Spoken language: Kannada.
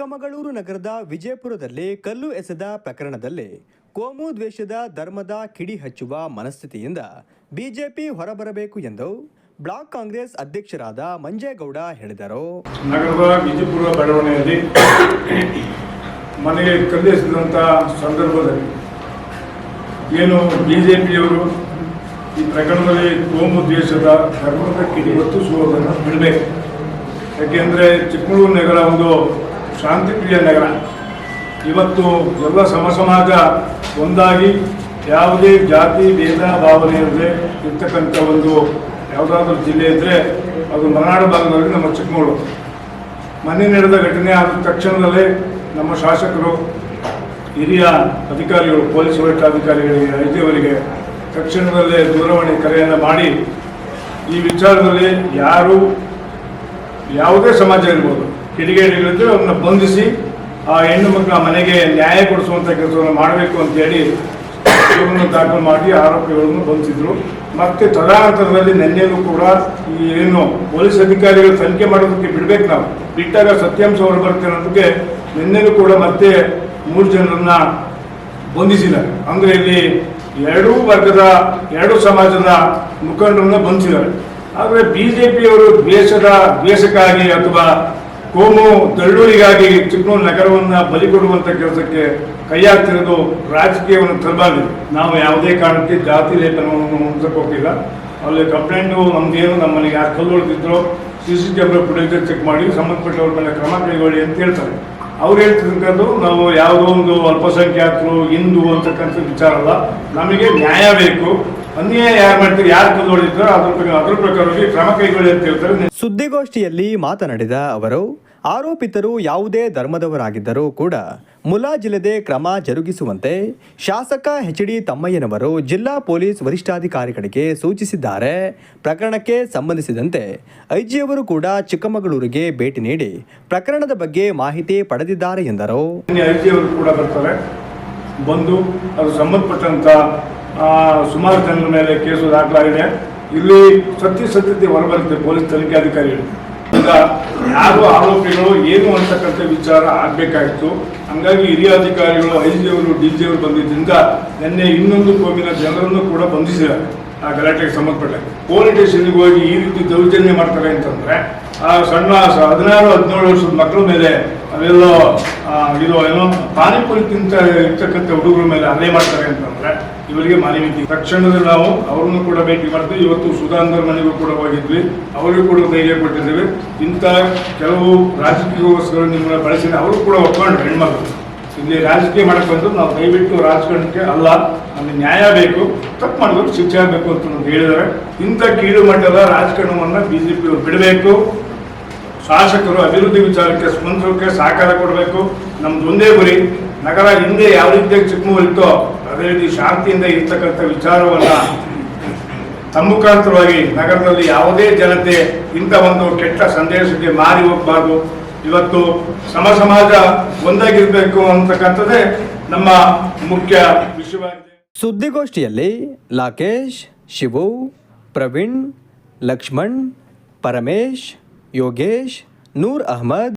ಚಿಕ್ಕಮಗಳೂರು ನಗರದ ವಿಜಯಪುರದಲ್ಲಿ ಕಲ್ಲು ಎಸೆದ ಪ್ರಕರಣದಲ್ಲಿ ಕೋಮು ದ್ವೇಷದ ಧರ್ಮದ ಕಿಡಿ ಹಚ್ಚುವ ಮನಸ್ಥಿತಿಯಿಂದ ಬಿಜೆಪಿ ಹೊರಬರಬೇಕು ಎಂದು ಬ್ಲಾಕ್ ಕಾಂಗ್ರೆಸ್ ಅಧ್ಯಕ್ಷರಾದ ಮಂಜೇಗೌಡ ಹೇಳಿದರು. ನಗರದ ವಿಜಯಪುರ ಬಡಾವಣೆಯಲ್ಲಿ ಮನೆಗೆ ಕಲ್ಲೆಸೆದಂಥ ಸಂದರ್ಭದಲ್ಲಿ ಏನು ಬಿಜೆಪಿಯವರು ಈ ಪ್ರಕರಣದಲ್ಲಿ ಕೋಮು ದ್ವೇಷದ ಧರ್ಮದ ಕಿಡಿ ಹೊತ್ತಿಸುವುದನ್ನು ಬಿಡಬೇಕು. ಯಾಕೆಂದರೆ ಚಿಕ್ಕಮಗಳೂರು ನಗರ ಒಂದು ಶಾಂತಿಪ್ರಿಯ ನಗರ. ಇವತ್ತು ಎಲ್ಲ ಸಮಾಜ ಒಂದಾಗಿ ಯಾವುದೇ ಜಾತಿ ಭೇದ ಭಾವನೆ ಇಲ್ಲದೆ ಇರ್ತಕ್ಕಂಥ ಒಂದು ಯಾವುದಾದ್ರೂ ಜಿಲ್ಲೆ ಇದ್ದರೆ ಅದು ಮಲೆನಾಡು ಭಾಗದಲ್ಲಿ ನಮ್ಮ ಚಿಕ್ಕಮಗಳೂರು. ಮೊನ್ನೆ ನಡೆದ ಘಟನೆ ಆದ ತಕ್ಷಣದಲ್ಲೇ ನಮ್ಮ ಶಾಸಕರು, ಹಿರಿಯ ಅಧಿಕಾರಿಗಳು, ಪೊಲೀಸ್ ವರಿಷ್ಠಾಧಿಕಾರಿಗಳಿಗೆ, ಐಜಿಯವರಿಗೆ ತಕ್ಷಣದಲ್ಲೇ ದೂರವಾಣಿ ಕರೆಯನ್ನು ಮಾಡಿ ಈ ವಿಚಾರದಲ್ಲಿ ಯಾರು ಯಾವುದೇ ಸಮಾಜ ಇರ್ಬೋದು ಕಿಡಿಗೇಡಿಗಳಿದ್ದರೆ ಅವ್ರನ್ನ ಬಂಧಿಸಿ ಆ ಹೆಣ್ಣು ಮಕ್ಕಳ ಮನೆಗೆ ನ್ಯಾಯ ಕೊಡಿಸುವಂಥ ಕೆಲಸವನ್ನು ಮಾಡಬೇಕು ಅಂತೇಳಿ ಇವ್ರನ್ನು ದಾಖಲು ಮಾಡಿ ಆರೋಪಿಗಳನ್ನು ಬಂಧಿಸಿದ್ರು. ಮತ್ತು ತದನಂತರದಲ್ಲಿ ನಿನ್ನೆಯೂ ಕೂಡ ಈ ಏನು ಪೊಲೀಸ್ ಅಧಿಕಾರಿಗಳು ತನಿಖೆ ಮಾಡೋದಕ್ಕೆ ಬಿಡಬೇಕು, ನಾವು ಬಿಟ್ಟಾಗ ಸತ್ಯಾಂಶ ಹೊರಬರುತ್ತೆ ಅನ್ನೋದಕ್ಕೆ ನಿನ್ನೆಯೂ ಕೂಡ ಮತ್ತೆ 3 ಜನರನ್ನ ಬಂಧಿಸಿದ್ದಾರೆ. ಅಂದರೆ ಇಲ್ಲಿ ಎರಡೂ ವರ್ಗದ, ಎರಡು ಸಮಾಜದ ಮುಖಂಡರನ್ನ ಬಂಧಿಸಿದ್ದಾರೆ. ಆದರೆ ಬಿಜೆಪಿಯವರು ದ್ವೇಷಕ್ಕಾಗಿ ಅಥವಾ ಕೋಮು ದಳ್ಳೂರಿಗಾಗಿ ಚಿಕ್ಕಮಗಳೂರು ನಗರವನ್ನು ಬಲಿ ಕೊಡುವಂಥ ಕೆಲಸಕ್ಕೆ ಕೈ ಹಾಕ್ತಿರೋದು ರಾಜಕೀಯವನ್ನು ತರಬಾರ್ದು. ನಾವು ಯಾವುದೇ ಕಾರಣಕ್ಕೆ ಜಾತಿ ಲೇಪನವನ್ನು ಹೊಂದಕ್ಕೆ ಹೋಗಿಲ್ಲ. ಅಲ್ಲಿ ಕಂಪ್ಲೇಂಟು ನಮ್ದೇನು, ನಮ್ಮ ಮನೆಗೆ ಯಾರು ಕಲ್ಲು ಹೊಡೆದಿದ್ರು CC ಕ್ಯಾಮ್ರಾ ಫುಟೇಜ್ ಚೆಕ್ ಮಾಡಿ ಸಂಬಂಧಪಟ್ಟವ್ರ ಮೇಲೆ ಕ್ರಮ ಕೈಗೊಳ್ಳಿ ಅಂತ ಹೇಳ್ತಾರೆ. ಅವ್ರು ಹೇಳ್ತಿರ್ತಕ್ಕಂಥದ್ದು ನಾವು ಯಾವುದೋ ಒಂದು ಅಲ್ಪಸಂಖ್ಯಾತರು, ಹಿಂದೂ ಅಂತಕ್ಕಂಥ ವಿಚಾರ ಅಲ್ಲ, ನಮಗೆ ನ್ಯಾಯ ಬೇಕು. ಅನ್ಯಾಯ ಯಾರು ಮಾಡ್ತಾರೆ, ಯಾರು ಕಲ್ಲು ಹೊಡೆದಿದ್ರು ಅದ್ರ ಪ್ರಕಾರವಾಗಿ ಕ್ರಮ ಕೈಗೊಳ್ಳಿ ಅಂತ ಹೇಳ್ತಾರೆ. ಸುದ್ದಿಗೋಷ್ಠಿಯಲ್ಲಿ ಮಾತನಾಡಿದ ಅವರು, ಆರೋಪಿತರು ಯಾವುದೇ ಧರ್ಮದವರಾಗಿದ್ದರೂ ಕೂಡ ಮುಲಾಜಿಲ್ಲದೆ ಕ್ರಮ ಜರುಗಿಸುವಂತೆ ಶಾಸಕ HD ತಮ್ಮಯ್ಯನವರು ಜಿಲ್ಲಾ ಪೊಲೀಸ್ ವರಿಷ್ಠಾಧಿಕಾರಿಗಳಿಗೆ ಸೂಚಿಸಿದ್ದಾರೆ. ಪ್ರಕರಣಕ್ಕೆ ಸಂಬಂಧಿಸಿದಂತೆ ಐಜಿಯವರು ಕೂಡ ಚಿಕ್ಕಮಗಳೂರಿಗೆ ಭೇಟಿ ನೀಡಿ ಪ್ರಕರಣದ ಬಗ್ಗೆ ಮಾಹಿತಿ ಪಡೆದಿದ್ದಾರೆ ಎಂದರು. ಐಜಿಯವರು ಕೂಡ ಬರ್ತಾರೆ, ಬಂದು ಅದು ಸಂಬಂಧಪಟ್ಟಂತ ಸುಮಾರು ಜನರ ಮೇಲೆ ಕೇಸು ದಾಖಲಾಗಿದೆ. ಇಲ್ಲಿ ಸತ್ಯತೆ ಹೊರಬರುತ್ತೆ ಪೊಲೀಸ್ ತನಿಖಾಧಿಕಾರಿಗಳು. ಈಗ ಯಾರು ಆರೋಪಿಗಳು ಏನು ಅಂತಕ್ಕಂಥ ವಿಚಾರ ಆಗಬೇಕಾಗಿತ್ತು. ಹಂಗಾಗಿ ಹಿರಿಯ ಅಧಿಕಾರಿಗಳು, ಐಜಿಯವರು, DGಯವರು ಬಂದಿದ್ದರಿಂದ ನಿನ್ನೆ ಇನ್ನೊಂದು ಕೋಮಿನ ಜನರನ್ನು ಕೂಡ ಬಂಧಿಸಿದ್ದಾರೆ. ಆ ಗಲಾಟೆಗೆ ಸಂಬಂಧಪಟ್ಟ ಪೊಲೀಸ್ ಸ್ಟೇಷನ್ಗೆ ಹೋಗಿ ಈ ರೀತಿ ದೌರ್ಜನ್ಯ ಮಾಡ್ತಾರೆ ಅಂತಂದರೆ ಆ ಸಣ್ಣ 16-17 ವರ್ಷದ ಮಕ್ಕಳ ಮೇಲೆ ಅವೆಲ್ಲೋ ಇದು ಏನೋ ಪಾನಿಪುರಿ ಇರ್ತಕ್ಕಂಥ ಹುಡುಗರ ಮೇಲೆ ಹಲ್ಲೆ ಮಾಡ್ತಾರೆ ಅಂತಂದರೆ ಇವರಿಗೆ ಮಾನವೀಯತೆ. ತಕ್ಷಣದಲ್ಲಿ ನಾವು ಅವರನ್ನು ಕೂಡ ಭೇಟಿ ಮಾಡ್ತೀವಿ. ಇವತ್ತು ಸುಧಾಂಧರ್ ಮನೆಗೂ ಕೂಡ ಹೋಗಿದ್ವಿ, ಅವರಿಗೂ ಕೂಡ ಧೈರ್ಯ ಕೊಟ್ಟಿದ್ದೇವೆ. ಇಂಥ ಕೆಲವು ರಾಜಕೀಯಗೋಸ್ಕರ ನಿಮ್ಮನ್ನ ಬಳಸಿದ ಅವರು ಕೂಡ ಒಪ್ಕೊಂಡು ಹೆಣ್ಮಕ್ಳು ಇಲ್ಲಿ ರಾಜಕೀಯ ಮಾಡಕ್ಕೆ ಬಂದು ನಾವು ದಯವಿಟ್ಟು ರಾಜಕಾರಣಕ್ಕೆ ಅಲ್ಲ, ನಮಗೆ ನ್ಯಾಯ ಬೇಕು, ತಪ್ಪು ಮಾಡಿದ್ರು ಶಿಕ್ಷೆ ಆಗಬೇಕು ಅಂತ ನಮ್ಗೆ ಹೇಳಿದ್ದಾರೆ. ಇಂಥ ಕೀಳು ಮಟ್ಟದ ರಾಜಕಾರಣವನ್ನು ಬಿಜೆಪಿಯವರು ಬಿಡಬೇಕು. ಶಾಸಕರು ಅಭಿವೃದ್ಧಿ ವಿಚಾರಕ್ಕೆ ಸ್ಪಂದಿಸೋಕೆ ಸಹಕಾರ ಕೊಡಬೇಕು. ನಮ್ದು ಒಂದೇ ಗುರಿ, ನಗರ ಹಿಂದೆ ಯಾವ ರೀತಿಯಾಗಿ ಚಿಕ್ಕಮಗಳೂರು ಇತ್ತೋ ಅದೇ ರೀತಿ ಶಾಂತಿಯಿಂದ ಇರ್ತಕ್ಕಂಥ ವಿಚಾರವನ್ನು ತಮ್ಮ ಮುಖಾಂತರವಾಗಿ ನಗರದಲ್ಲಿ ಯಾವುದೇ ಜನತೆ ಇಂಥ ಒಂದು ಕೆಟ್ಟ ಸಂದೇಶಕ್ಕೆ ಮಾರಿ ಹೋಗಬಾರ್ದು. ಇವತ್ತು ಸಮಾಜ ಒಂದಾಗಿರ್ಬೇಕು ಅಂತಕ್ಕಂಥದ್ದೇ ನಮ್ಮ ಮುಖ್ಯ ವಿಷಯವಾಗಿದೆ. ಸುದ್ದಿಗೋಷ್ಠಿಯಲ್ಲಿ ಲಾಕೇಶ್, ಶಿವು, ಪ್ರವೀಣ್, ಲಕ್ಷ್ಮಣ್, ಪರಮೇಶ್, ಯೋಗೇಶ್, ನೂರ್ ಅಹಮದ್